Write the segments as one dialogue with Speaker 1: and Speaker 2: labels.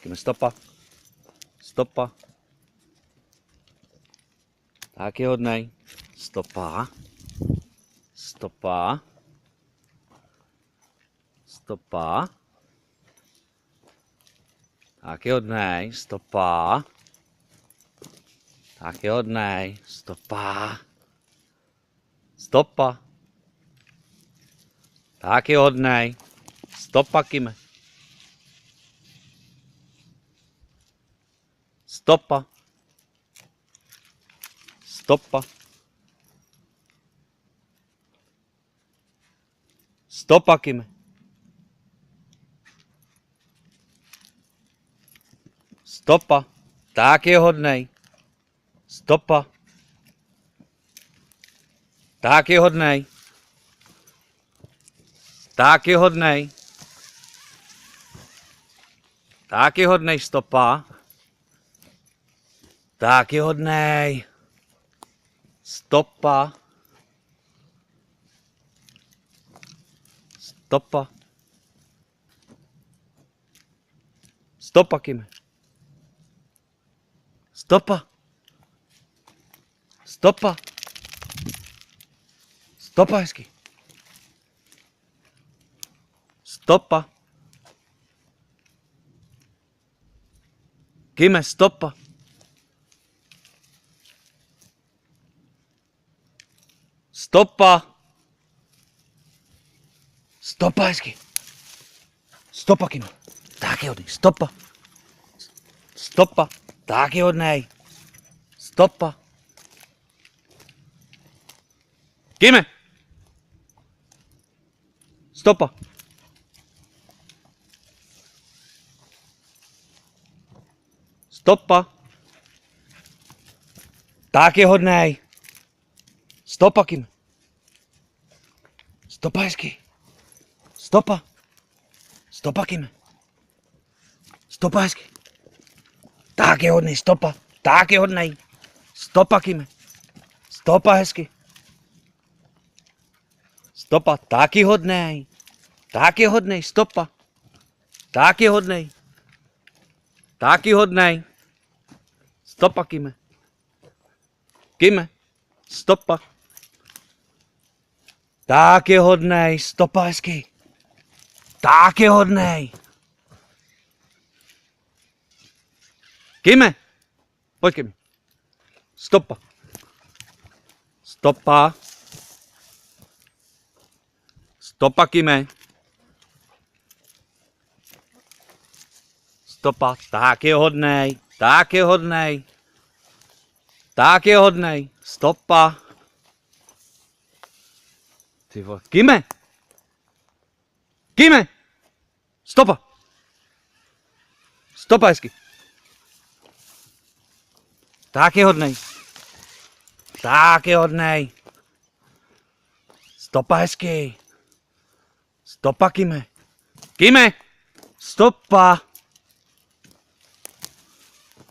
Speaker 1: Jdeme stopa. Stopa. Tak je hodnej. Stopa. Stopa. Stopa. Tak je hodnej. Stopa. Tak je hodnej. Stopa. Stopa. Tak je hodnej. Stopa, Kime. Stopa. Stopa. Stopa, Kime. Stopa. Tak je hodnej. Stopa. Tak je hodnej. Tak je hodnej. Tak je hodnej, stopa. Tak je hodnej. Stopa. Stopa. Stopa, Kime. Stopa. Stopa. Stopa hezky. Stopa. Kime, stopa. Stopa. Stopa hezky. Stopa, Kime. Tak je hodnej. Stopa. Stopa. Tak je hodnej. Stopa. Kime. Stopa. Stopa. Tak je hodnej. Stopa, Kime. Stopa hezky. Stopa. Stopa, Kime. Stopa hezky. Tak je hodnej. Stopa. Tak je hodnej. Stopa, Kime. Stopa hezky. Stopa. Tak je hodnej. Tak je hodnej. Stopa. Tak je hodnej. Tak je hodnej. Stopa, Kime. Kime. Stopa. Tak je hodnej. Stopa hezky. Tak je hodnej. Kime. Pojď ke mně. Stopa. Stopa. Stopa, Kime. Stopa. Tak je hodnej. Tak je hodnej. Tak je hodnej. Stopa. Ty vole. Kime. Kime. Stopa. Stopa hezky. Tak je hodnej. Tak je hodnej. Stopa hezky. Stopa, Kime. Kime. Stopa.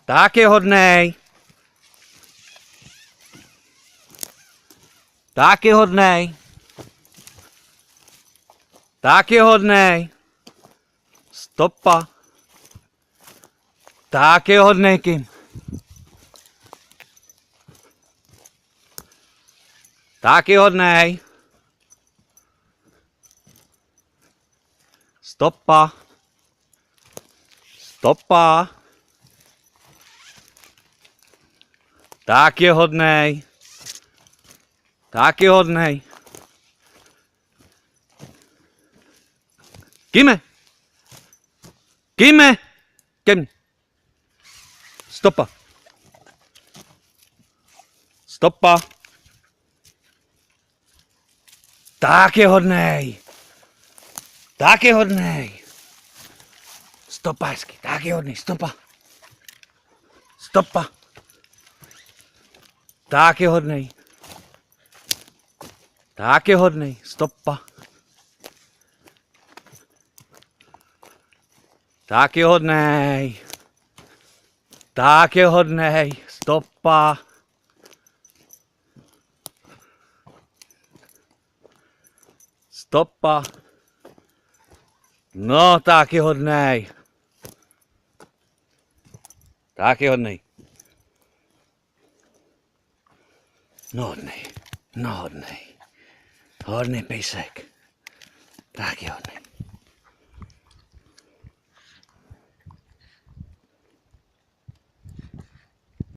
Speaker 1: Tak je hodnej. Tak je hodnej. Tak je hodnej. Stopa. Tak je hodnej, Kim. Tak je hodnej. Stopa. Stopa. Tak je hodnej. Tak je hodnej. Kime. Kime. Kem. Stopa. Stopa. Tak je hodnej. Tak je hodnej. Stopa hezky. Tak je hodnej. Stopa. Stopa. Tak je hodnej. Tak je hodnej. Stopa. Tak je hodnej. Tak je hodnej. Stopa. Stopa. No, tak je hodnej. Tak je hodnej. No hodnej. No hodnej. Hodný pejsek. Tak je hodnej.